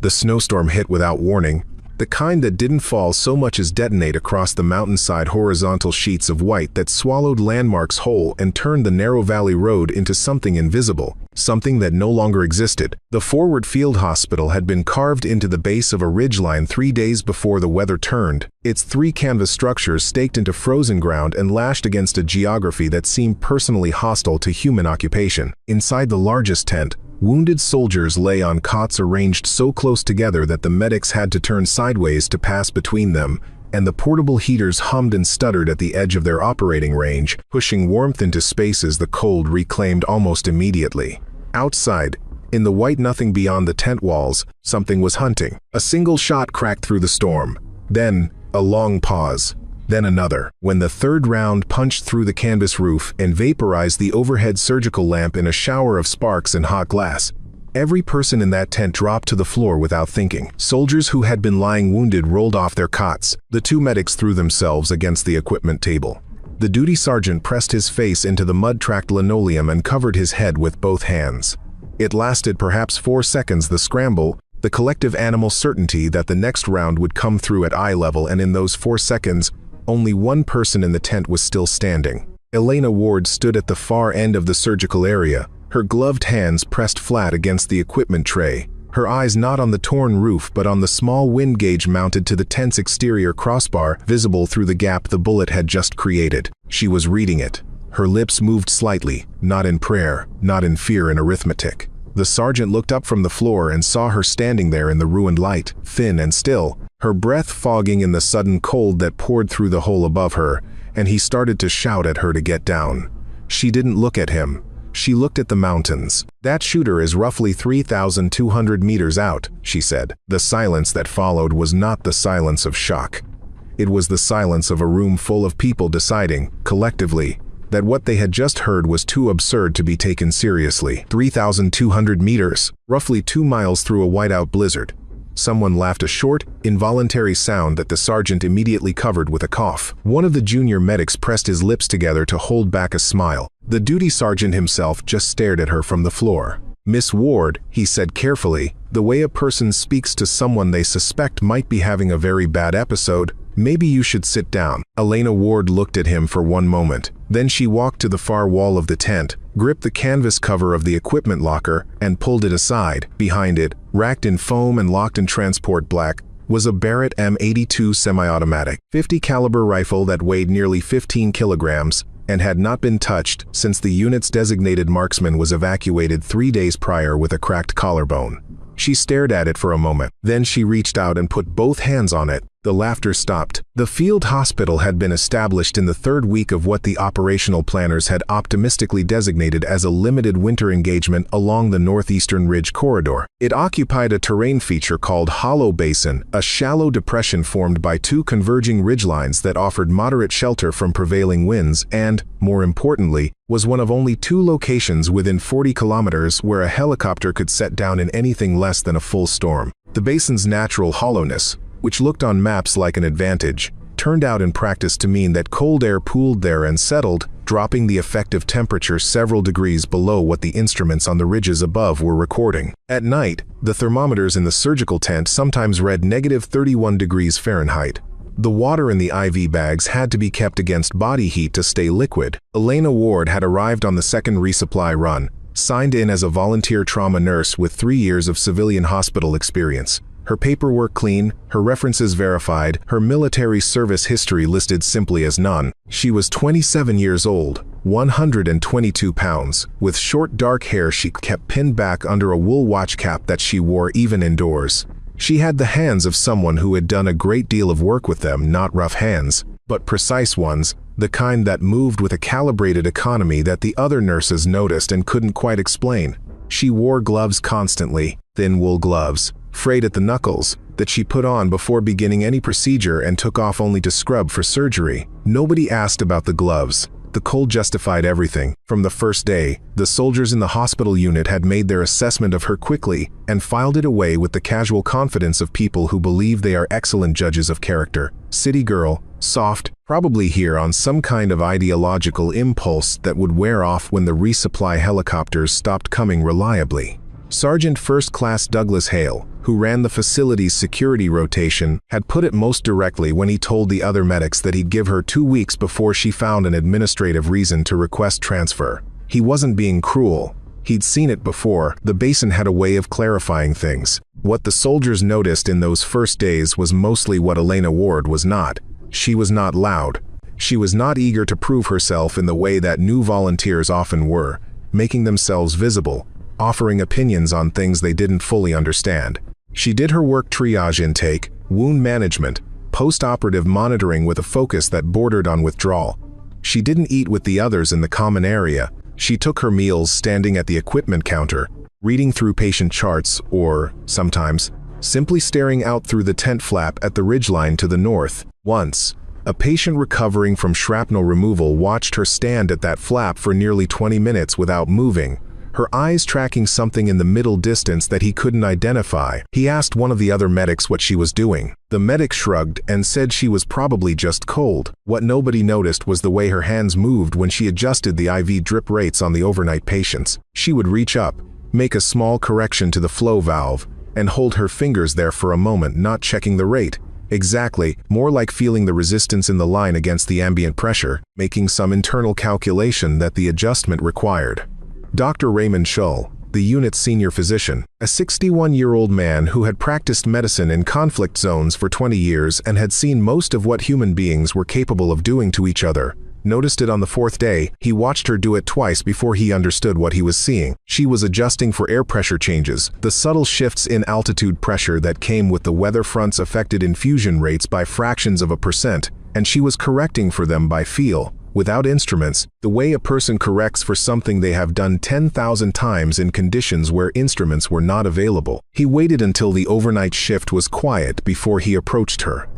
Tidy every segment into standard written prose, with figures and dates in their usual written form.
The snowstorm hit without warning, the kind that didn't fall so much as detonate across the mountainside, horizontal sheets of white that swallowed landmarks whole and turned the narrow valley road into something invisible, something that no longer existed. The forward field hospital had been carved into the base of a ridgeline 3 days before the weather turned, its 3 canvas structures staked into frozen ground and lashed against a geography that seemed personally hostile to human occupation. Inside the largest tent, wounded soldiers lay on cots arranged so close together that the medics had to turn sideways to pass between them, and the portable heaters hummed and stuttered at the edge of their operating range, pushing warmth into spaces the cold reclaimed almost immediately. Outside, in the white nothing beyond the tent walls, something was hunting. A single shot cracked through the storm. Then, a long pause. Then another, when the third round punched through the canvas roof and vaporized the overhead surgical lamp in a shower of sparks and hot glass. Every person in that tent dropped to the floor without thinking. Soldiers who had been lying wounded rolled off their cots. The 2 medics threw themselves against the equipment table. The duty sergeant pressed his face into the mud-tracked linoleum and covered his head with both hands. It lasted perhaps 4 seconds, the scramble, the collective animal certainty that the next round would come through at eye level, and in those 4 seconds, only one person in the tent was still standing. Elena Ward stood at the far end of the surgical area, her gloved hands pressed flat against the equipment tray, her eyes not on the torn roof but on the small wind gauge mounted to the tent's exterior crossbar, visible through the gap the bullet had just created. She was reading it. Her lips moved slightly, not in prayer, not in fear, in arithmetic. The sergeant looked up from the floor and saw her standing there in the ruined light, thin and still, her breath fogging in the sudden cold that poured through the hole above her, and he started to shout at her to get down. She didn't look at him. She looked at the mountains. "That shooter is roughly 3,200 meters out," she said. The silence that followed was not the silence of shock. It was the silence of a room full of people deciding, collectively, that what they had just heard was too absurd to be taken seriously. 3,200 meters, roughly 2 miles through a whiteout blizzard. Someone laughed, a short, involuntary sound that the sergeant immediately covered with a cough. One of the junior medics pressed his lips together to hold back a smile. The duty sergeant himself just stared at her from the floor. "Miss Ward," he said carefully, "the way a person speaks to someone they suspect might be having a very bad episode, maybe you should sit down." Elena Ward looked at him for one moment. Then she walked to the far wall of the tent, gripped the canvas cover of the equipment locker, and pulled it aside. Behind it, racked in foam and locked in transport black, was a Barrett M82 semi-automatic, 50 caliber rifle that weighed nearly 15 kilograms and had not been touched since the unit's designated marksman was evacuated 3 days prior with a cracked collarbone. She stared at it for a moment. Then she reached out and put both hands on it. The laughter stopped. The field hospital had been established in the 3rd week of what the operational planners had optimistically designated as a limited winter engagement along the northeastern ridge corridor. It occupied a terrain feature called Hollow Basin, a shallow depression formed by 2 converging ridgelines that offered moderate shelter from prevailing winds and, more importantly, was one of only 2 locations within 40 kilometers where a helicopter could set down in anything less than a full storm. The basin's natural hollowness, which looked on maps like an advantage, turned out in practice to mean that cold air pooled there and settled, dropping the effective temperature several degrees below what the instruments on the ridges above were recording. At night, the thermometers in the surgical tent sometimes read -31 degrees Fahrenheit. The water in the IV bags had to be kept against body heat to stay liquid. Elena Ward had arrived on the 2nd resupply run, signed in as a volunteer trauma nurse with 3 years of civilian hospital experience. Her paperwork clean, her references verified, her military service history listed simply as none. She was 27 years old, 122 pounds, with short dark hair she kept pinned back under a wool watch cap that she wore even indoors. She had the hands of someone who had done a great deal of work with them, not rough hands, but precise ones, the kind that moved with a calibrated economy that the other nurses noticed and couldn't quite explain. She wore gloves constantly, thin wool gloves, frayed at the knuckles, that she put on before beginning any procedure and took off only to scrub for surgery. Nobody asked about the gloves. The cold justified everything. From the first day, the soldiers in the hospital unit had made their assessment of her quickly and filed it away with the casual confidence of people who believe they are excellent judges of character. City girl, soft, probably here on some kind of ideological impulse that would wear off when the resupply helicopters stopped coming reliably. Sergeant First Class Douglas Hale, who ran the facility's security rotation, had put it most directly when he told the other medics that he'd give her 2 weeks before she found an administrative reason to request transfer. He wasn't being cruel. He'd seen it before. The basin had a way of clarifying things. What the soldiers noticed in those first days was mostly what Elena Ward was not. She was not loud. She was not eager to prove herself in the way that new volunteers often were, making themselves visible, offering opinions on things they didn't fully understand. She did her work: triage intake, wound management, post-operative monitoring with a focus that bordered on withdrawal. She didn't eat with the others in the common area. She took her meals standing at the equipment counter, reading through patient charts, or, sometimes, simply staring out through the tent flap at the ridgeline to the north. Once, a patient recovering from shrapnel removal watched her stand at that flap for nearly 20 minutes without moving, her eyes tracking something in the middle distance that he couldn't identify. He asked one of the other medics what she was doing. The medic shrugged and said she was probably just cold. What nobody noticed was the way her hands moved when she adjusted the IV drip rates on the overnight patients. She would reach up, make a small correction to the flow valve, and hold her fingers there for a moment, not checking the rate. Exactly, more like feeling the resistance in the line against the ambient pressure, making some internal calculation that the adjustment required. Dr. Raymond Shull, the unit's senior physician, a 61-year-old man who had practiced medicine in conflict zones for 20 years and had seen most of what human beings were capable of doing to each other, noticed it on the 4th day. He watched her do it twice before he understood what he was seeing. She was adjusting for air pressure changes, the subtle shifts in altitude pressure that came with the weather fronts affected infusion rates by fractions of a percent, and she was correcting for them by feel, without instruments, the way a person corrects for something they have done 10,000 times in conditions where instruments were not available. He waited until the overnight shift was quiet before he approached her.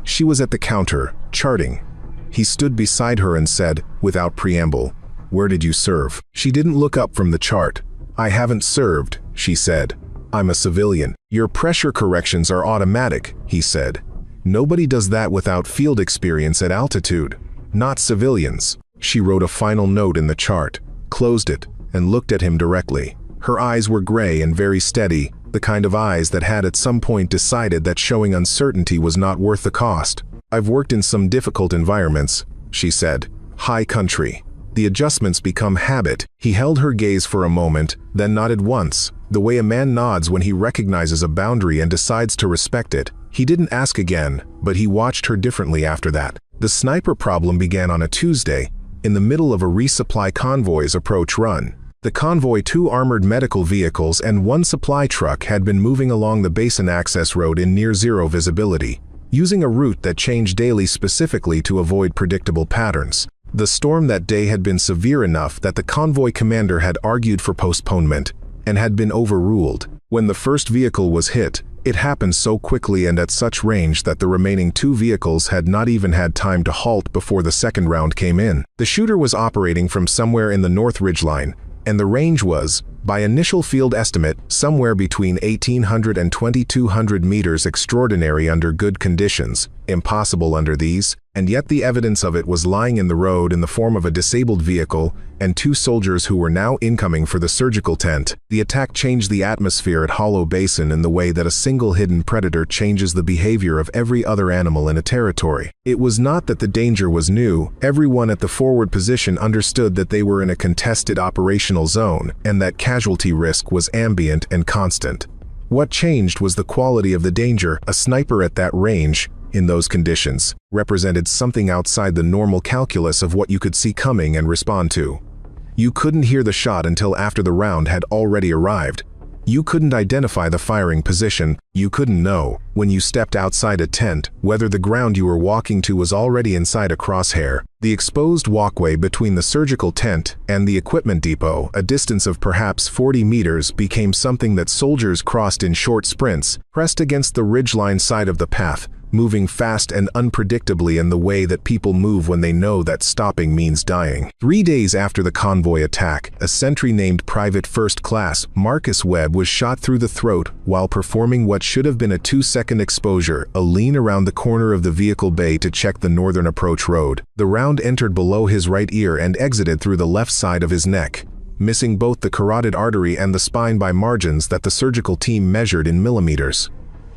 She was at the counter, charting. He stood beside her and said, without preamble, "Where did you serve?" She didn't look up from the chart. "I haven't served," she said. "I'm a civilian." "Your pressure corrections are automatic," he said. "Nobody does that without field experience at altitude. Not civilians." She wrote a final note in the chart, closed it, and looked at him directly. Her eyes were gray and very steady, the kind of eyes that had at some point decided that showing uncertainty was not worth the cost. "I've worked in some difficult environments," she said. "High country. The adjustments become habit." He held her gaze for a moment, then nodded once, the way a man nods when he recognizes a boundary and decides to respect it. He didn't ask again, but he watched her differently after that. The sniper problem began on a Tuesday, in the middle of a resupply convoy's approach run. The convoy, 2 armored medical vehicles and 1 supply truck, had been moving along the basin access road in near-zero visibility, using a route that changed daily specifically to avoid predictable patterns. The storm that day had been severe enough that the convoy commander had argued for postponement, and had been overruled. When the first vehicle was hit, it happened so quickly and at such range that the remaining 2 vehicles had not even had time to halt before the second round came in. The shooter was operating from somewhere in the North Ridgeline, and the range was, by initial field estimate, somewhere between 1,800 and 2,200 meters. Extraordinary under good conditions, impossible under these, and yet the evidence of it was lying in the road in the form of a disabled vehicle and 2 soldiers who were now incoming for the surgical tent. The attack changed the atmosphere at Hollow Basin in the way that a single hidden predator changes the behavior of every other animal in a territory. It was not that the danger was new. Everyone at the forward position understood that they were in a contested operational zone, and that casualty risk was ambient and constant. What changed was the quality of the danger. A sniper at that range, in those conditions, represented something outside the normal calculus of what you could see coming and respond to. You couldn't hear the shot until after the round had already arrived. You couldn't identify the firing position. You couldn't know, when you stepped outside a tent, whether the ground you were walking to was already inside a crosshair. The exposed walkway between the surgical tent and the equipment depot, a distance of perhaps 40 meters, became something that soldiers crossed in short sprints, pressed against the ridgeline side of the path, moving fast and unpredictably in the way that people move when they know that stopping means dying. 3 days after the convoy attack, a sentry named Private First Class Marcus Webb was shot through the throat while performing what should have been a 2-second exposure, a lean around the corner of the vehicle bay to check the northern approach road. The round entered below his right ear and exited through the left side of his neck. missing both the carotid artery and the spine by margins that the surgical team measured in millimeters.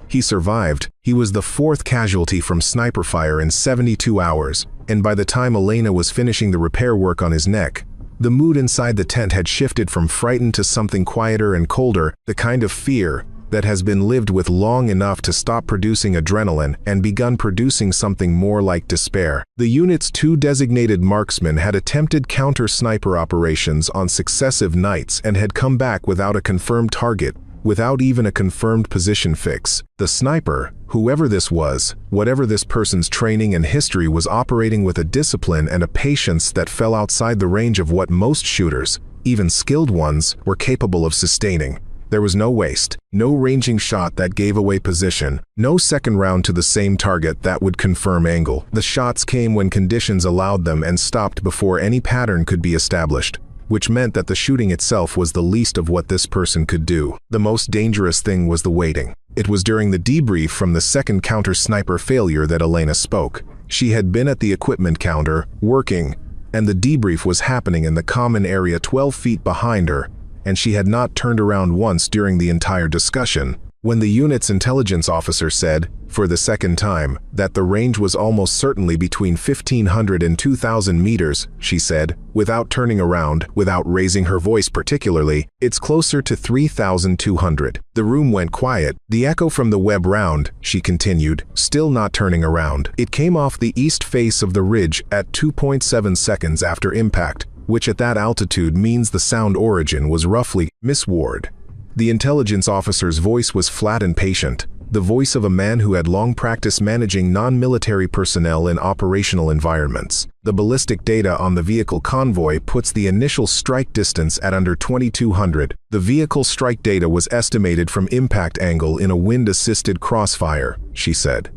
He survived. He was the fourth casualty from sniper fire in 72 hours, and by the time Elena was finishing the repair work on his neck, the mood inside the tent had shifted from frightened to something quieter and colder, the kind of fear that has been lived with long enough to stop producing adrenaline and begun producing something more like despair. The unit's 2 designated marksmen had attempted counter-sniper operations on successive nights and had come back without a confirmed target, without even a confirmed position fix. The sniper, whoever this was, whatever this person's training and history, was operating with a discipline and a patience that fell outside the range of what most shooters, even skilled ones, were capable of sustaining. There was no waste, no ranging shot that gave away position, no second round to the same target that would confirm angle. The shots came when conditions allowed them and stopped before any pattern could be established, which meant that the shooting itself was the least of what this person could do. The most dangerous thing was the waiting. It was during the debrief from the second counter-sniper failure that Elena spoke. She had been at the equipment counter, working, and the debrief was happening in the common area 12 feet behind her, and she had not turned around once during the entire discussion. When the unit's intelligence officer said, for the second time, that the range was almost certainly between 1,500 and 2,000 meters, she said, without turning around, without raising her voice particularly, "It's closer to 3,200. The room went quiet. The echo from the web round, she continued, still not turning around. It came off the east face of the ridge at 2.7 seconds after impact, which at that altitude means the sound origin was roughly, Miss Ward." The intelligence officer's voice was flat and patient, the voice of a man who had long practiced managing non-military personnel in operational environments. The ballistic data on the vehicle convoy puts the initial strike distance at under 2,200. The vehicle strike data was estimated from impact angle in a wind-assisted crossfire, she said.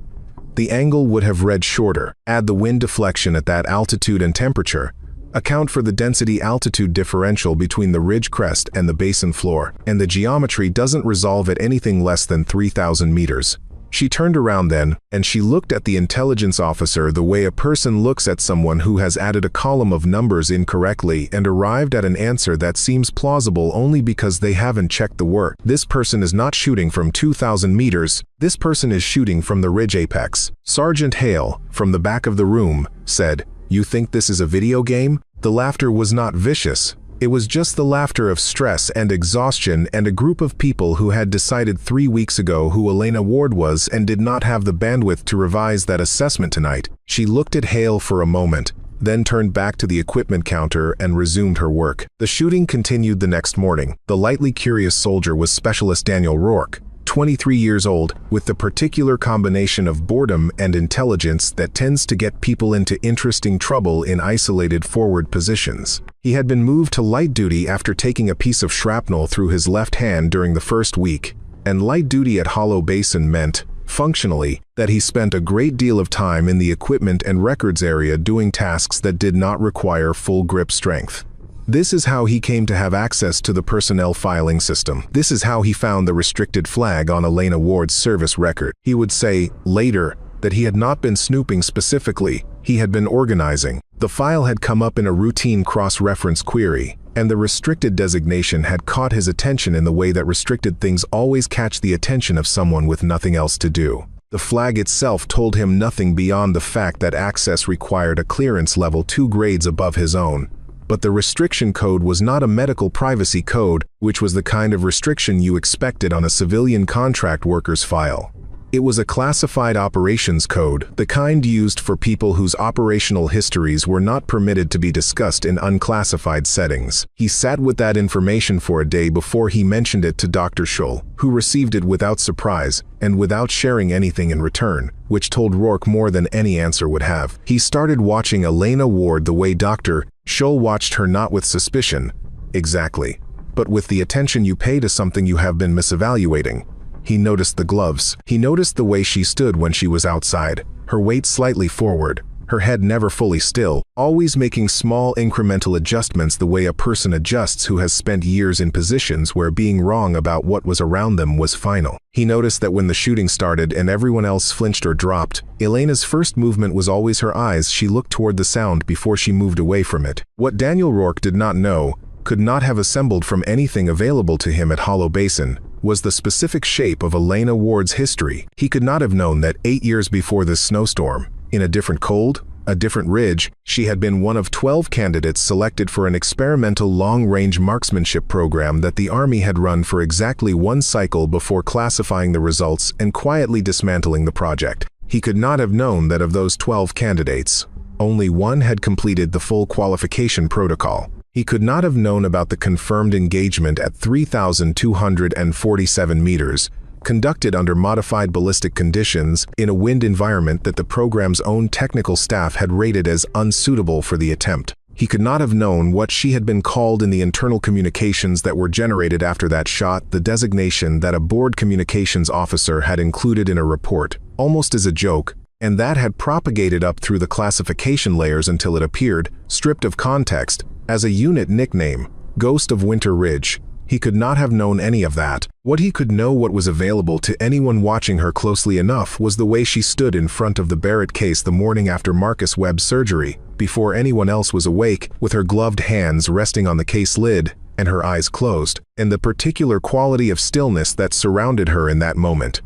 The angle would have read shorter. Add the wind deflection at that altitude and temperature. Account for the density-altitude differential between the ridge crest and the basin floor, and the geometry doesn't resolve at anything less than 3,000 meters. She turned around then, and she looked at the intelligence officer the way a person looks at someone who has added a column of numbers incorrectly and arrived at an answer that seems plausible only because they haven't checked the work. This person is not shooting from 2,000 meters, this person is shooting from the ridge apex. Sergeant Hale, from the back of the room, said, "You think this is a video game?" The laughter was not vicious. It was just the laughter of stress and exhaustion and a group of people who had decided 3 weeks ago who Elena Ward was and did not have the bandwidth to revise that assessment tonight. She looked at Hale for a moment, then turned back to the equipment counter and resumed her work. The shooting continued the next morning. The lightly curious soldier was Specialist Daniel Rourke, 23 years old, with the particular combination of boredom and intelligence that tends to get people into interesting trouble in isolated forward positions. He had been moved to light duty after taking a piece of shrapnel through his left hand during the first week, and light duty at Hollow Basin meant, functionally, that he spent a great deal of time in the equipment and records area doing tasks that did not require full grip strength. This is how he came to have access to the personnel filing system. This is how he found the restricted flag on Elena Ward's service record. He would say, later, that he had not been snooping specifically, he had been organizing. The file had come up in a routine cross-reference query, and the restricted designation had caught his attention in the way that restricted things always catch the attention of someone with nothing else to do. The flag itself told him nothing beyond the fact that access required a clearance level 2 grades above his own. But the restriction code was not a medical privacy code, which was the kind of restriction you expected on a civilian contract worker's file. It was a classified operations code, the kind used for people whose operational histories were not permitted to be discussed in unclassified settings. He sat with that information for a day before he mentioned it to Dr. Scholl, who received it without surprise and without sharing anything in return, which told Rourke more than any answer would have. He started watching Elena Ward the way Dr. Scholl watched her, not with suspicion, exactly, but with the attention you pay to something you have been misevaluating. He noticed the gloves. He noticed the way she stood when she was outside, her weight slightly forward, her head never fully still, always making small incremental adjustments the way a person adjusts who has spent years in positions where being wrong about what was around them was final. He noticed that when the shooting started and everyone else flinched or dropped, Elena's first movement was always her eyes. She looked toward the sound before she moved away from it. What Daniel Rourke did not know, could not have assembled from anything available to him at Hollow Basin was the specific shape of Elena Ward's history. He could not have known that 8 years before this snowstorm, in a different cold, a different ridge, she had been one of 12 candidates selected for an experimental long-range marksmanship program that the Army had run for exactly one cycle before classifying the results and quietly dismantling the project. He could not have known that of those 12 candidates, only one had completed the full qualification protocol. He could not have known about the confirmed engagement at 3,247 meters, conducted under modified ballistic conditions in a wind environment that the program's own technical staff had rated as unsuitable for the attempt. He could not have known what she had been called in the internal communications that were generated after that shot, the designation that a board communications officer had included in a report, almost as a joke, and that had propagated up through the classification layers until it appeared, stripped of context, as a unit nickname, Ghost of Winter Ridge. He could not have known any of that. What he could know, what was available to anyone watching her closely enough, was the way she stood in front of the Barrett case the morning after Marcus Webb's surgery, before anyone else was awake, with her gloved hands resting on the case lid and her eyes closed, and the particular quality of stillness that surrounded her in that moment.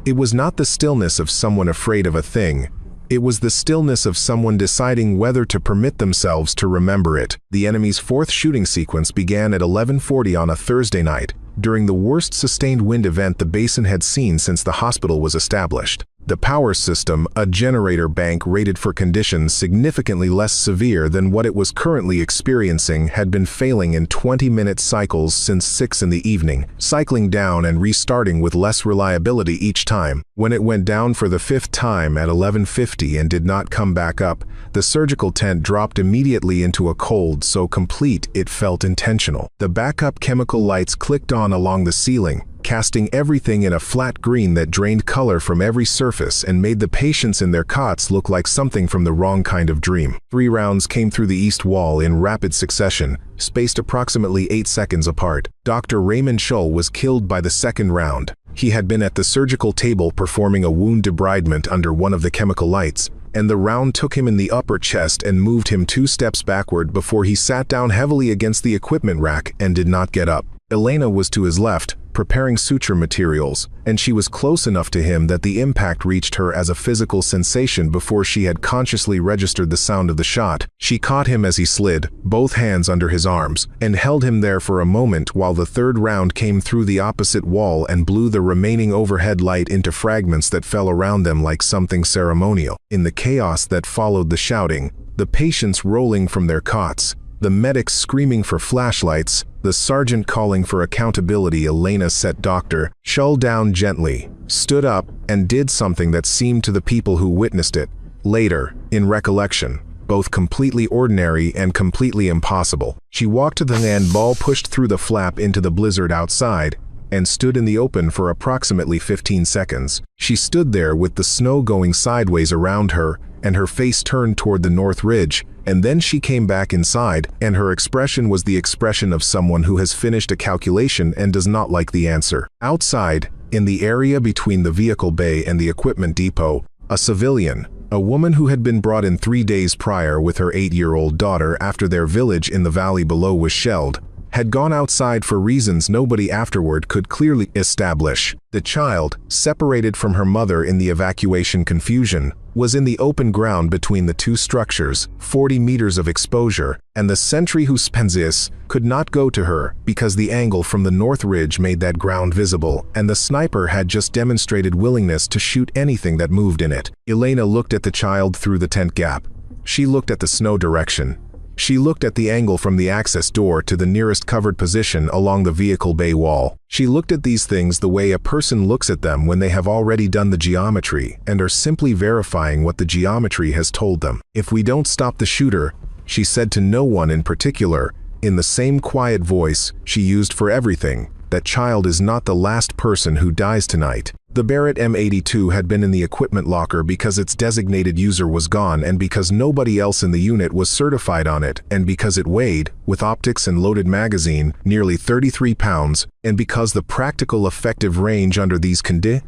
It was not the stillness of someone afraid of a thing. It was the stillness of someone deciding whether to permit themselves to remember it. The enemy's fourth shooting sequence began at 11:40 on a Thursday night, during the worst sustained wind event the basin had seen since the hospital was established. The power system, a generator bank rated for conditions significantly less severe than what it was currently experiencing, had been failing in 20-minute cycles since 6 in the evening, cycling down and restarting with less reliability each time. When it went down for the 5th time at 11:50 and did not come back up, the surgical tent dropped immediately into a cold so complete it felt intentional. The backup chemical lights clicked on along the ceiling, casting everything in a flat green that drained color from every surface and made the patients in their cots look like something from the wrong kind of dream. 3 rounds came through the east wall in rapid succession, spaced approximately 8 seconds apart. Dr. Raymond Shull was killed by the second round. He had been at the surgical table performing a wound debridement under one of the chemical lights, and the round took him in the upper chest and moved him 2 steps backward before he sat down heavily against the equipment rack and did not get up. Elena was to his left, preparing suture materials, and she was close enough to him that the impact reached her as a physical sensation before she had consciously registered the sound of the shot. She caught him as he slid, both hands under his arms, and held him there for a moment while the third round came through the opposite wall and blew the remaining overhead light into fragments that fell around them like something ceremonial. In the chaos that followed the shouting, the patients rolling from their cots, the medics screaming for flashlights, the sergeant calling for accountability, Elena set Dr. Shull down gently, stood up, and did something that seemed to the people who witnessed it, later, in recollection, both completely ordinary and completely impossible. She walked to the land ball, pushed through the flap into the blizzard outside, and stood in the open for approximately 15 seconds. She stood there with the snow going sideways around her, and her face turned toward the north ridge, and then she came back inside, and her expression was the expression of someone who has finished a calculation and does not like the answer. Outside, in the area between the vehicle bay and the equipment depot, a civilian, a woman who had been brought in 3 days prior with her 8-year-old daughter after their village in the valley below was shelled, had gone outside for reasons nobody afterward could clearly establish. The child, separated from her mother in the evacuation confusion, was in the open ground between the 2 structures, 40 meters of exposure, and the sentry who spends this could not go to her because the angle from the north ridge made that ground visible, and the sniper had just demonstrated willingness to shoot anything that moved in it. Elena looked at the child through the tent gap. She looked at the snow direction. She looked at the angle from the access door to the nearest covered position along the vehicle bay wall. She looked at these things the way a person looks at them when they have already done the geometry and are simply verifying what the geometry has told them. "If we don't stop the shooter," she said to no one in particular, in the same quiet voice she used for everything, "that child is not the last person who dies tonight." The Barrett M82 had been in the equipment locker because its designated user was gone and because nobody else in the unit was certified on it, and because it weighed, with optics and loaded magazine, nearly 33 pounds, and because the practical effective range under these conditions,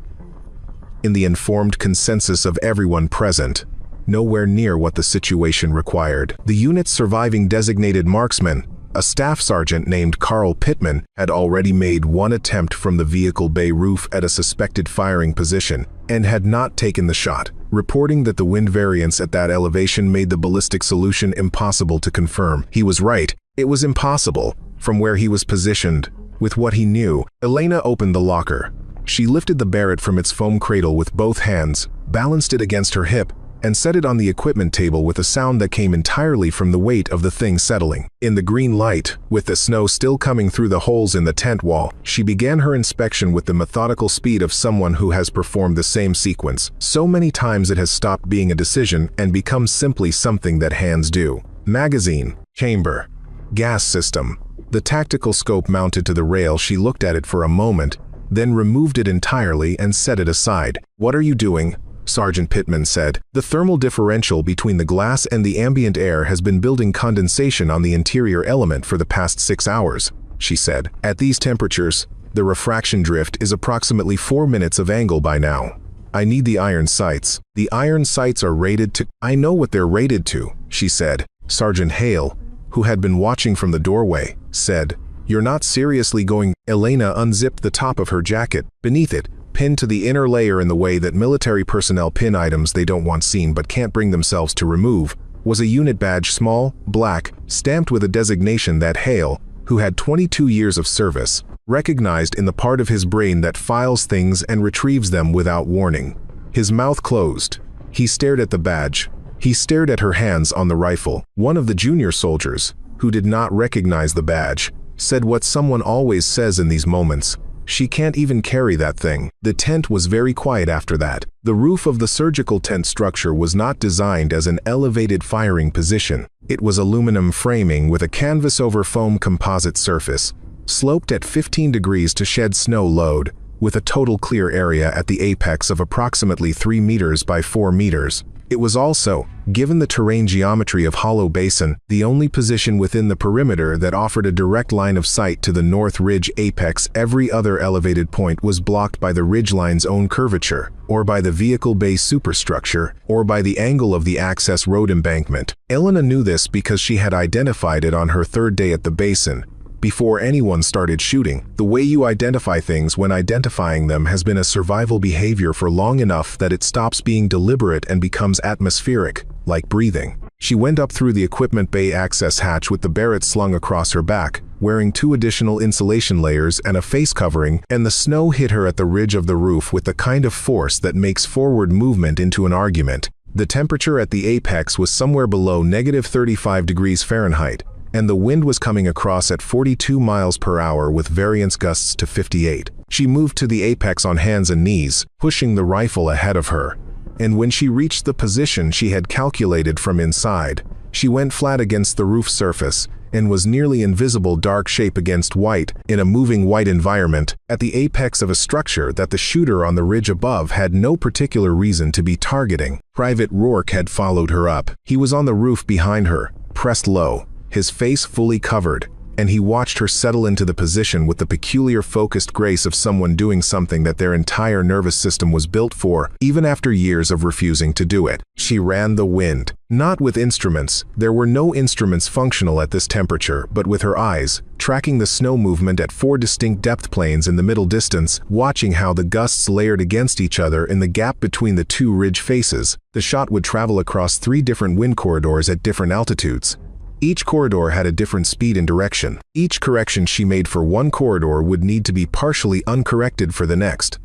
in the informed consensus of everyone present, nowhere near what the situation required. The unit's surviving designated marksman, A staff sergeant named Carl Pittman had already made one attempt from the vehicle bay roof at a suspected firing position and had not taken the shot, reporting that the wind variance at that elevation made the ballistic solution impossible to confirm. He was right. It was impossible. From where he was positioned, with what he knew, Elena opened the locker. She lifted the Barrett from its foam cradle with both hands, balanced it against her hip, and set it on the equipment table with a sound that came entirely from the weight of the thing settling. In the green light, with the snow still coming through the holes in the tent wall, she began her inspection with the methodical speed of someone who has performed the same sequence so many times it has stopped being a decision and become simply something that hands do. Magazine, chamber, gas system. The tactical scope mounted to the rail, she looked at it for a moment, then removed it entirely and set it aside. "What are you doing?" Sergeant Pittman said. "The thermal differential between the glass and the ambient air has been building condensation on the interior element for the past 6 hours, she said. "At these temperatures, the refraction drift is approximately 4 minutes of angle by now. I need the iron sights. The iron sights are rated to—" "I know what they're rated to," she said. Sergeant Hale, who had been watching from the doorway, said, "You're not seriously going—" Elena unzipped the top of her jacket. Beneath it, pinned to the inner layer in the way that military personnel pin items they don't want seen but can't bring themselves to remove, was a unit badge, small, black, stamped with a designation that Hale, who had 22 years of service, recognized in the part of his brain that files things and retrieves them without warning. His mouth closed. He stared at the badge. He stared at her hands on the rifle. One of the junior soldiers, who did not recognize the badge, said what someone always says in these moments: "She can't even carry that thing." The tent was very quiet after that. The roof of the surgical tent structure was not designed as an elevated firing position. It was aluminum framing with a canvas over foam composite surface, sloped at 15 degrees to shed snow load, with a total clear area at the apex of approximately 3 meters by 4 meters. It was also, given the terrain geometry of Hollow Basin, the only position within the perimeter that offered a direct line of sight to the North Ridge apex. Every other elevated point was blocked by the ridgeline's own curvature, or by the vehicle bay superstructure, or by the angle of the access road embankment. Elena knew this because she had identified it on her 3rd day at the basin, before anyone started shooting. The way you identify things when identifying them has been a survival behavior for long enough that it stops being deliberate and becomes atmospheric, like breathing. She went up through the equipment bay access hatch with the Barrett slung across her back, wearing 2 additional insulation layers and a face covering, and the snow hit her at the ridge of the roof with the kind of force that makes forward movement into an argument. The temperature at the apex was somewhere below -35 degrees Fahrenheit, and the wind was coming across at 42 miles per hour with variance gusts to 58. She moved to the apex on hands and knees, pushing the rifle ahead of her. And when she reached the position she had calculated from inside, she went flat against the roof surface and was nearly invisible dark shape against white in a moving white environment at the apex of a structure that the shooter on the ridge above had no particular reason to be targeting. Private Rourke had followed her up. He was on the roof behind her, pressed low, his face fully covered, and he watched her settle into the position with the peculiar focused grace of someone doing something that their entire nervous system was built for, even after years of refusing to do it. She ran the wind. Not with instruments. There were no instruments functional at this temperature, but with her eyes, tracking the snow movement at 4 distinct depth planes in the middle distance, watching how the gusts layered against each other in the gap between the 2 ridge faces. The shot would travel across 3 different wind corridors at different altitudes. Each corridor had a different speed and direction. Each correction she made for one corridor would need to be partially uncorrected for the next.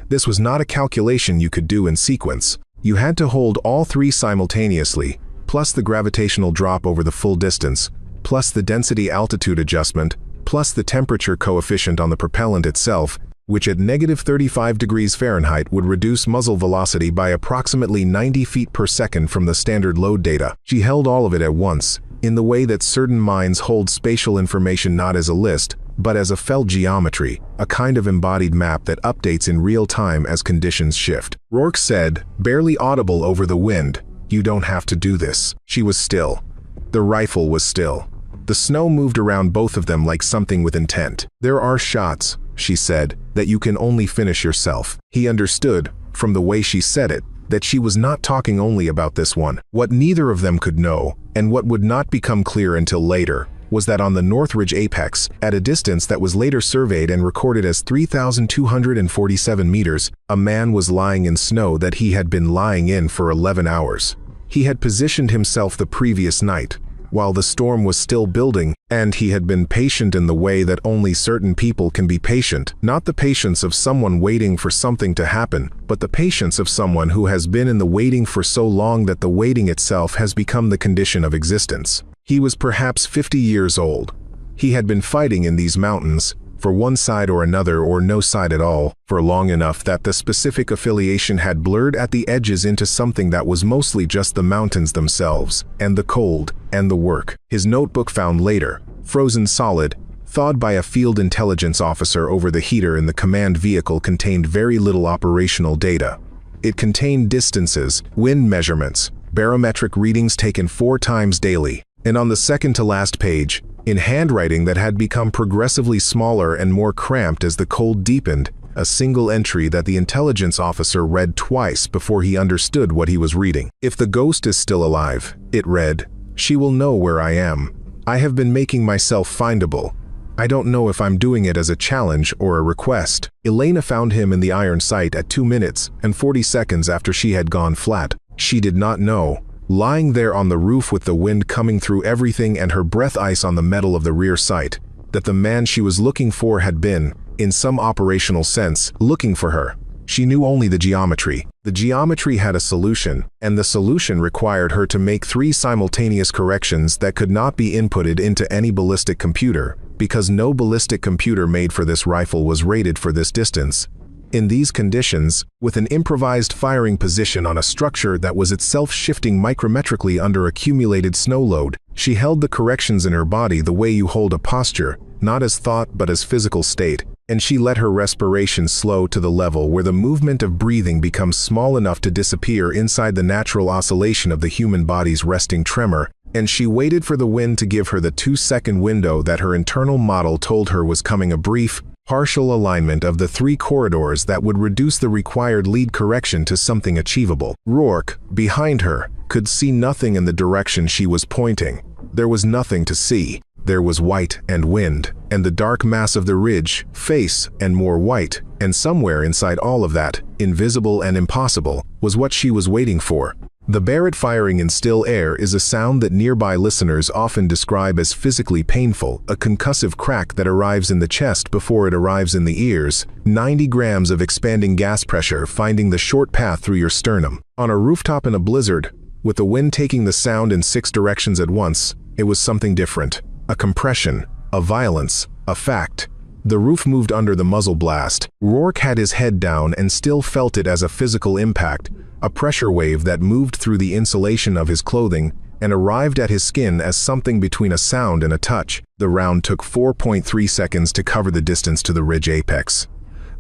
This was not a calculation you could do in sequence. You had to hold all 3 simultaneously, plus the gravitational drop over the full distance, plus the density altitude adjustment, plus the temperature coefficient on the propellant itself, which at -35 degrees Fahrenheit would reduce muzzle velocity by approximately 90 feet per second from the standard load data. She held all of it at once, in the way that certain minds hold spatial information not as a list, but as a felt geometry, a kind of embodied map that updates in real time as conditions shift. Rourke said, barely audible over the wind, "You don't have to do this." She was still. The rifle was still. The snow moved around both of them like something with intent. "There are shots," she said, "that you can only finish yourself." He understood, from the way she said it, that she was not talking only about this one. What neither of them could know, and what would not become clear until later, was that on the North Ridge apex, at a distance that was later surveyed and recorded as 3,247 meters, a man was lying in snow that he had been lying in for 11 hours. He had positioned himself the previous night, while the storm was still building, and he had been patient in the way that only certain people can be patient, not the patience of someone waiting for something to happen, but the patience of someone who has been in the waiting for so long that the waiting itself has become the condition of existence. He was perhaps 50 years old. He had been fighting in these mountains, for one side or another or no side at all, for long enough that the specific affiliation had blurred at the edges into something that was mostly just the mountains themselves, and the cold, and the work. His notebook found later, frozen solid, thawed by a field intelligence officer over the heater in the command vehicle, contained very little operational data. It contained distances, wind measurements, barometric readings taken 4 times daily, and on the second to last page, in handwriting that had become progressively smaller and more cramped as the cold deepened, a single entry that the intelligence officer read twice before he understood what he was reading. "If the ghost is still alive," it read, "she will know where I am. I have been making myself findable. I don't know if I'm doing it as a challenge or a request." Elena found him in the iron sight at 2 minutes and 40 seconds after she had gone flat. She did not know, lying there on the roof with the wind coming through everything and her breath ice on the metal of the rear sight, that the man she was looking for had been, in some operational sense, looking for her. She knew only the geometry. The geometry had a solution, and the solution required her to make 3 simultaneous corrections that could not be inputted into any ballistic computer, because no ballistic computer made for this rifle was rated for this distance. In these conditions, with an improvised firing position on a structure that was itself shifting micrometrically under accumulated snow load, she held the corrections in her body the way you hold a posture, not as thought but as physical state, and she let her respiration slow to the level where the movement of breathing becomes small enough to disappear inside the natural oscillation of the human body's resting tremor, and she waited for the wind to give her the 2-second window that her internal model told her was coming, a brief, partial alignment of the 3 corridors that would reduce the required lead correction to something achievable. Rourke, behind her, could see nothing in the direction she was pointing. There was nothing to see. There was white and wind, and the dark mass of the ridge, face, and more white, and somewhere inside all of that, invisible and impossible, was what she was waiting for. The Barrett firing in still air is a sound that nearby listeners often describe as physically painful, a concussive crack that arrives in the chest before it arrives in the ears, 90 grams of expanding gas pressure finding the short path through your sternum. On a rooftop in a blizzard, with the wind taking the sound in 6 directions at once, it was something different. A compression, a violence, a fact. The roof moved under the muzzle blast. Rourke had his head down and still felt it as a physical impact, a pressure wave that moved through the insulation of his clothing and arrived at his skin as something between a sound and a touch. The round took 4.3 seconds to cover the distance to the ridge apex.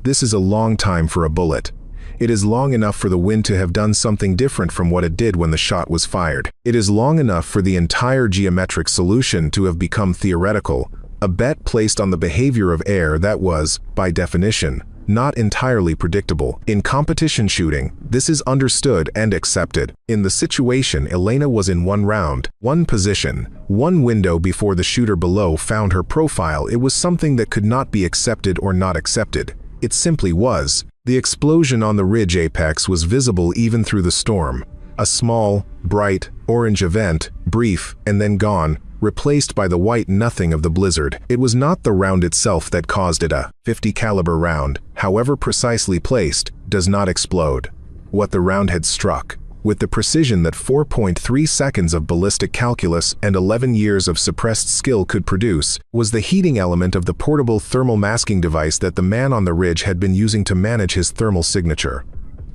This is a long time for a bullet. It is long enough for the wind to have done something different from what it did when the shot was fired. It is long enough for the entire geometric solution to have become theoretical, a bet placed on the behavior of air that was, by definition, not entirely predictable. In competition shooting, this is understood and accepted. In the situation, Elena was in one round, one position, one window before the shooter below found her profile. It was something that could not be accepted or not accepted. It simply was. The explosion on the ridge apex was visible even through the storm. A small, bright, orange event, brief, and then gone, replaced by the white nothing of the blizzard. It was not the round itself that caused it. A .50 caliber round, however precisely placed, does not explode. What the round had struck, with the precision that 4.3 seconds of ballistic calculus and 11 years of suppressed skill could produce, was the heating element of the portable thermal masking device that the man on the ridge had been using to manage his thermal signature.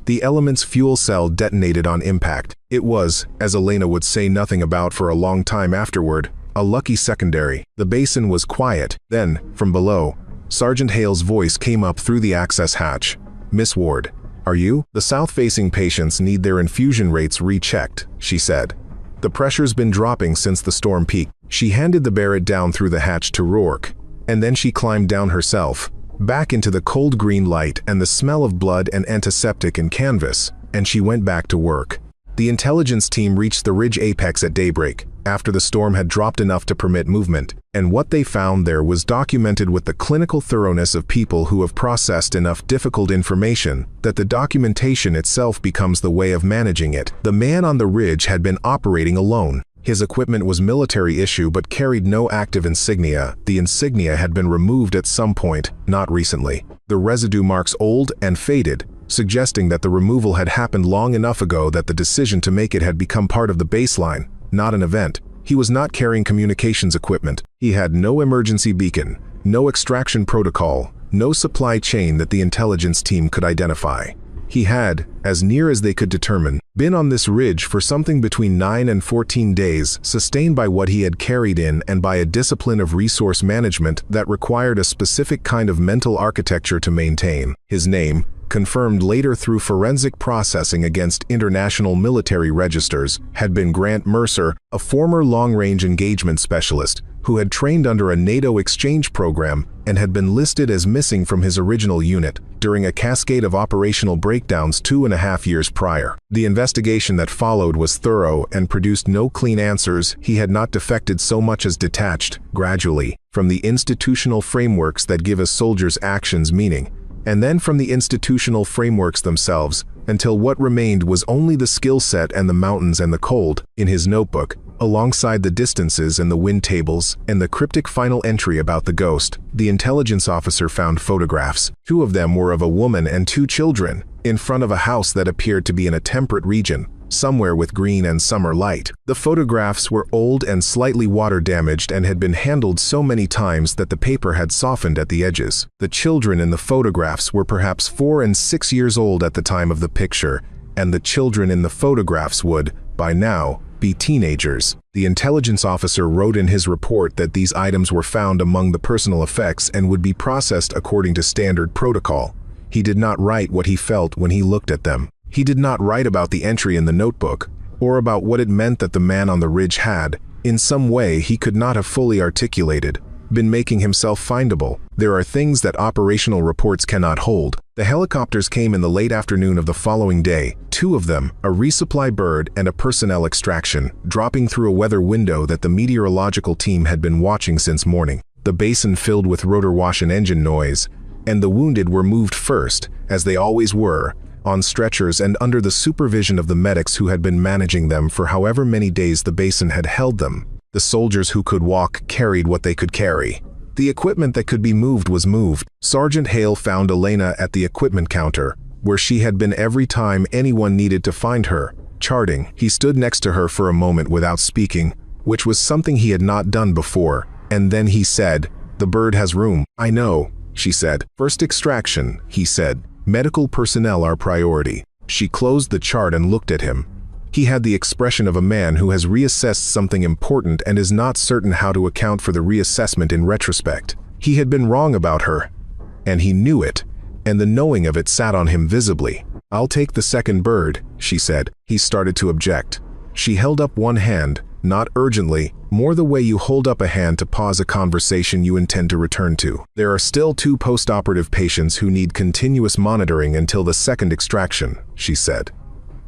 The element's fuel cell detonated on impact. It was, as Elena would say nothing about for a long time afterward, a lucky secondary. The basin was quiet. Then, from below, Sergeant Hale's voice came up through the access hatch. "Miss Ward, are you? The south-facing patients need their infusion rates rechecked," she said. "The pressure's been dropping since the storm peaked." She handed the Barrett down through the hatch to Rourke, and then she climbed down herself, back into the cold green light and the smell of blood and antiseptic and canvas, and she went back to work. The intelligence team reached the ridge apex at daybreak, after the storm had dropped enough to permit movement, and what they found there was documented with the clinical thoroughness of people who have processed enough difficult information that the documentation itself becomes the way of managing it. The man on the ridge had been operating alone. His equipment was military issue but carried no active insignia. The insignia had been removed at some point, not recently. The residue marks old and faded, suggesting that the removal had happened long enough ago that the decision to make it had become part of the baseline, not an event. He was not carrying communications equipment. He had no emergency beacon, no extraction protocol, no supply chain that the intelligence team could identify. He had, as near as they could determine, been on this ridge for something between 9 and 14 days, sustained by what he had carried in and by a discipline of resource management that required a specific kind of mental architecture to maintain. His name, confirmed later through forensic processing against international military registers, had been Grant Mercer, a former long-range engagement specialist who had trained under a NATO exchange program and had been listed as missing from his original unit during a cascade of operational breakdowns 2.5 years prior. The investigation that followed was thorough and produced no clean answers. He had not defected so much as detached, gradually, from the institutional frameworks that give a soldier's actions meaning, and then from the institutional frameworks themselves, until what remained was only the skill set and the mountains and the cold. In his notebook, alongside the distances and the wind tables and the cryptic final entry about the ghost, the intelligence officer found photographs. 2 of them were of a woman and 2 children, in front of a house that appeared to be in a temperate region, somewhere with green and summer light. The photographs were old and slightly water-damaged and had been handled so many times that the paper had softened at the edges. The children in the photographs were perhaps 4 and 6 years old at the time of the picture, and the children in the photographs would, by now, be teenagers. The intelligence officer wrote in his report that these items were found among the personal effects and would be processed according to standard protocol. He did not write what he felt when he looked at them. He did not write about the entry in the notebook, or about what it meant that the man on the ridge had, in some way he could not have fully articulated, been making himself findable. There are things that operational reports cannot hold. The helicopters came in the late afternoon of the following day, 2 of them, a resupply bird and a personnel extraction, dropping through a weather window that the meteorological team had been watching since morning. The basin filled with rotor wash and engine noise, and the wounded were moved first, as they always were, on stretchers and under the supervision of the medics who had been managing them for however many days the basin had held them. The soldiers who could walk carried what they could carry. The equipment that could be moved was moved. Sergeant Hale found Elena at the equipment counter, where she had been every time anyone needed to find her, charting. He stood next to her for a moment without speaking, which was something he had not done before, and then he said, "The bird has room." "I know," she said. "First extraction," he said. "Medical personnel are priority." She closed the chart and looked at him. He had the expression of a man who has reassessed something important and is not certain how to account for the reassessment in retrospect. He had been wrong about her, and he knew it, and the knowing of it sat on him visibly. "I'll take the second bird," she said. He started to object. She held up one hand, not urgently, more the way you hold up a hand to pause a conversation you intend to return to. "There are still 2 post-operative patients who need continuous monitoring until the second extraction," she said.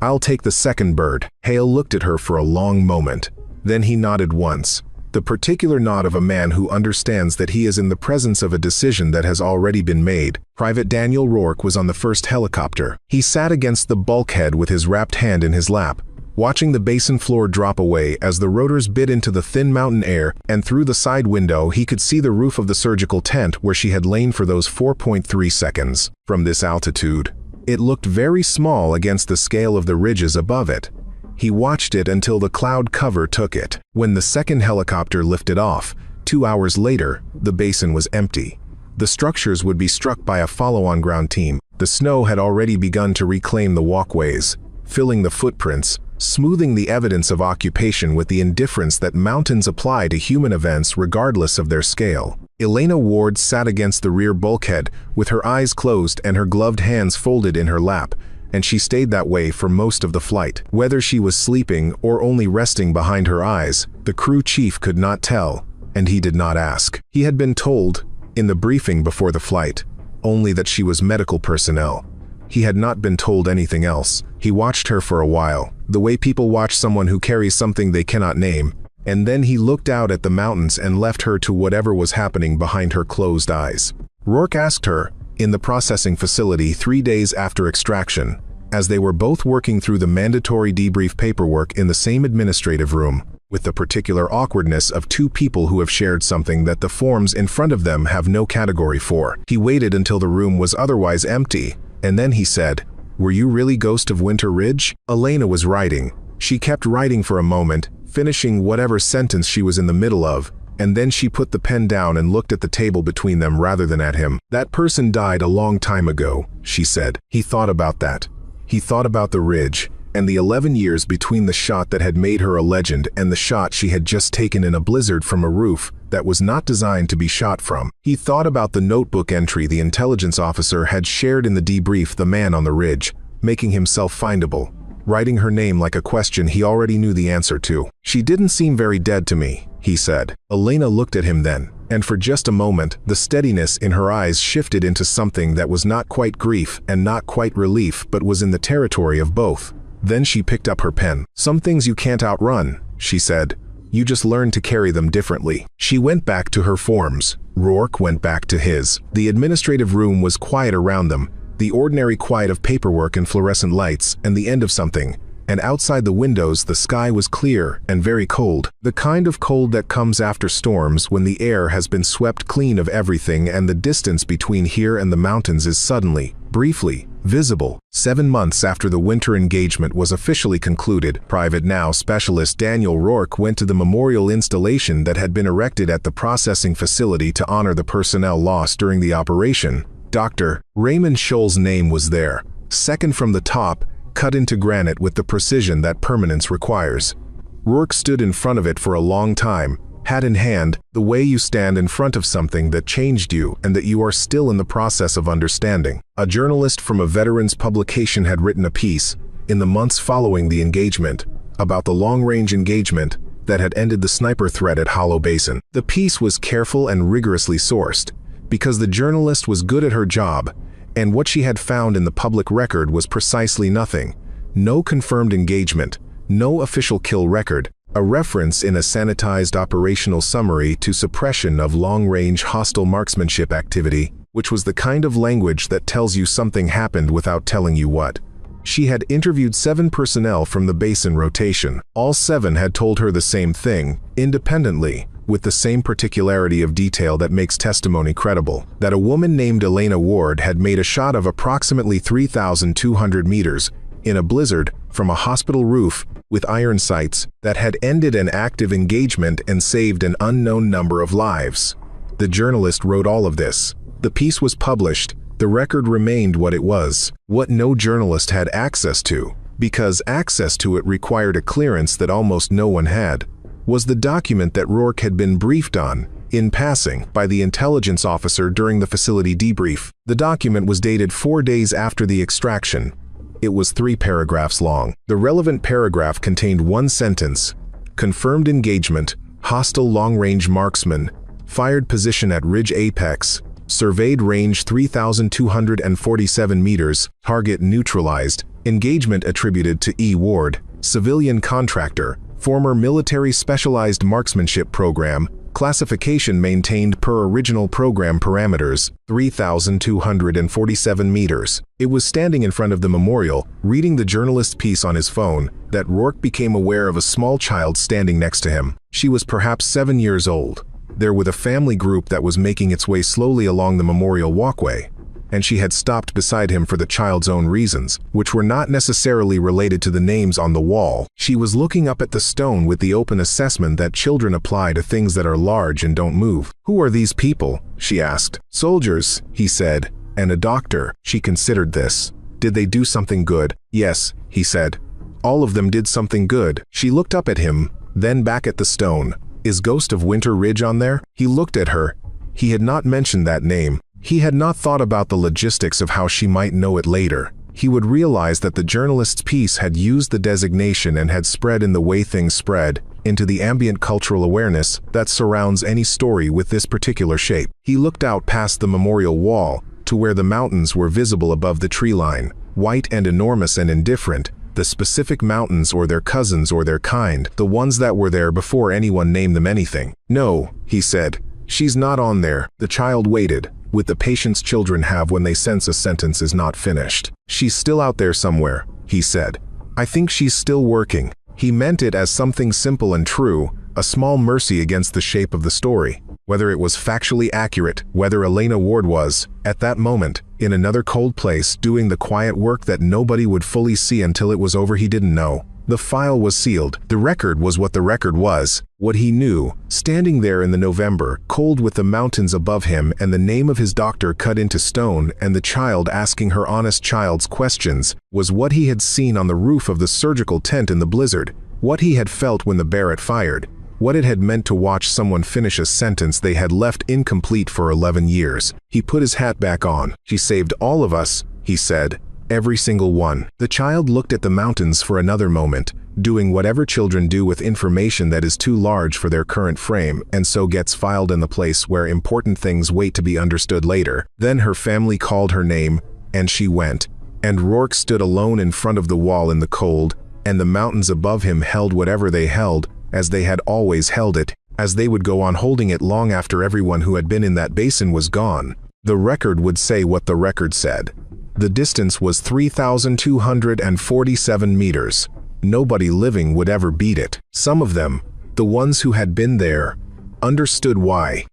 "I'll take the second bird." Hale looked at her for a long moment. Then he nodded once, the particular nod of a man who understands that he is in the presence of a decision that has already been made. Private Daniel Rourke was on the first helicopter. He sat against the bulkhead with his wrapped hand in his lap, watching the basin floor drop away as the rotors bit into the thin mountain air, and through the side window he could see the roof of the surgical tent where she had lain for those 4.3 seconds. From this altitude, it looked very small against the scale of the ridges above it. He watched it until the cloud cover took it. When the second helicopter lifted off, 2 hours later, the basin was empty. The structures would be struck by a follow-on ground team. The snow had already begun to reclaim the walkways, filling the footprints, smoothing the evidence of occupation with the indifference that mountains apply to human events regardless of their scale. Elena Ward sat against the rear bulkhead with her eyes closed and her gloved hands folded in her lap, and she stayed that way for most of the flight. Whether she was sleeping or only resting behind her eyes, the crew chief could not tell, and he did not ask. He had been told, in the briefing before the flight, only that she was medical personnel, He had not been told anything else. He watched her for a while, the way people watch someone who carries something they cannot name, and then he looked out at the mountains and left her to whatever was happening behind her closed eyes. Rourke asked her, in the processing facility 3 days after extraction, as they were both working through the mandatory debrief paperwork in the same administrative room, with the particular awkwardness of two people who have shared something that the forms in front of them have no category for. He waited until the room was otherwise empty, and then he said, "Were you really Ghost of Winter Ridge?" Elena was writing. She kept writing for a moment, finishing whatever sentence she was in the middle of, and then she put the pen down and looked at the table between them rather than at him. "That person died a long time ago," she said. He thought about that. He thought about the ridge, and the 11 years between the shot that had made her a legend and the shot she had just taken in a blizzard from a roof that was not designed to be shot from. He thought about the notebook entry the intelligence officer had shared in the debrief, the man on the ridge, making himself findable, writing her name like a question he already knew the answer to. "She didn't seem very dead to me," he said. Elena looked at him then, and for just a moment, the steadiness in her eyes shifted into something that was not quite grief and not quite relief but was in the territory of both. Then she picked up her pen. "Some things you can't outrun," she said. "You just learn to carry them differently." She went back to her forms. Rourke went back to his. The administrative room was quiet around them, the ordinary quiet of paperwork and fluorescent lights and the end of something. And outside the windows the sky was clear and very cold, the kind of cold that comes after storms when the air has been swept clean of everything and the distance between here and the mountains is suddenly, briefly, visible. 7 months after the winter engagement was officially concluded, Private Now Specialist Daniel Rourke went to the memorial installation that had been erected at the processing facility to honor the personnel lost during the operation. Dr. Raymond Scholl's name was there, second from the top, cut into granite with the precision that permanence requires. Rourke stood in front of it for a long time, hat in hand, the way you stand in front of something that changed you and that you are still in the process of understanding. A journalist from a veterans publication had written a piece, in the months following the engagement, about the long-range engagement that had ended the sniper threat at Hollow Basin. The piece was careful and rigorously sourced, because the journalist was good at her job, and what she had found in the public record was precisely nothing. No confirmed engagement, no official kill record, a reference in a sanitized operational summary to suppression of long-range hostile marksmanship activity, which was the kind of language that tells you something happened without telling you what. She had interviewed 7 personnel from the base in rotation. All 7 had told her the same thing, independently, with the same particularity of detail that makes testimony credible, that a woman named Elena Ward had made a shot of approximately 3,200 meters, in a blizzard, from a hospital roof, with iron sights, that had ended an active engagement and saved an unknown number of lives. The journalist wrote all of this. The piece was published. The record remained what it was, what no journalist had access to, because access to it required a clearance that almost no one had, was the document that Rourke had been briefed on, in passing, by the intelligence officer during the facility debrief. The document was dated 4 days after the extraction. It was 3 paragraphs long. The relevant paragraph contained 1 sentence: confirmed engagement, hostile long-range marksman, fired position at ridge apex, surveyed range 3,247 meters, target neutralized, engagement attributed to E. Ward, civilian contractor, former military specialized marksmanship program, classification maintained per original program parameters, 3,247 meters. It was standing in front of the memorial, reading the journalist's piece on his phone, that Rourke became aware of a small child standing next to him. She was perhaps 7 years old, there with a family group that was making its way slowly along the memorial walkway, and she had stopped beside him for the child's own reasons, which were not necessarily related to the names on the wall. She was looking up at the stone with the open assessment that children apply to things that are large and don't move. "Who are these people?" she asked. "Soldiers," he said, "and a doctor." She considered this. "Did they do something good?" "Yes," he said. "All of them did something good." She looked up at him, then back at the stone. "Is Ghost of Winter Ridge on there?" He looked at her. He had not mentioned that name. He had not thought about the logistics of how she might know it later. He would realize that the journalist's piece had used the designation and had spread in the way things spread, into the ambient cultural awareness that surrounds any story with this particular shape. He looked out past the memorial wall, to where the mountains were visible above the tree line, white and enormous and indifferent, the specific mountains or their cousins or their kind, the ones that were there before anyone named them anything. "No," he said. "She's not on there." The child waited, with the patience children have when they sense a sentence is not finished. "She's still out there somewhere," he said. "I think she's still working." He meant it as something simple and true, a small mercy against the shape of the story. Whether it was factually accurate, whether Elena Ward was, at that moment, in another cold place doing the quiet work that nobody would fully see until it was over, he didn't know. The file was sealed. The record was what the record was, what he knew, standing there in the November, cold with the mountains above him and the name of his doctor cut into stone and the child asking her honest child's questions, was what he had seen on the roof of the surgical tent in the blizzard, what he had felt when the Barrett fired, what it had meant to watch someone finish a sentence they had left incomplete for 11 years. He put his hat back on. "She saved all of us," he said. "Every single one." The child looked at the mountains for another moment, doing whatever children do with information that is too large for their current frame and so gets filed in the place where important things wait to be understood later. Then her family called her name, and she went. And Rourke stood alone in front of the wall in the cold, and the mountains above him held whatever they held, as they had always held it, as they would go on holding it long after everyone who had been in that basin was gone. The record would say what the record said. The distance was 3,247 meters. Nobody living would ever beat it. Some of them, the ones who had been there, understood why.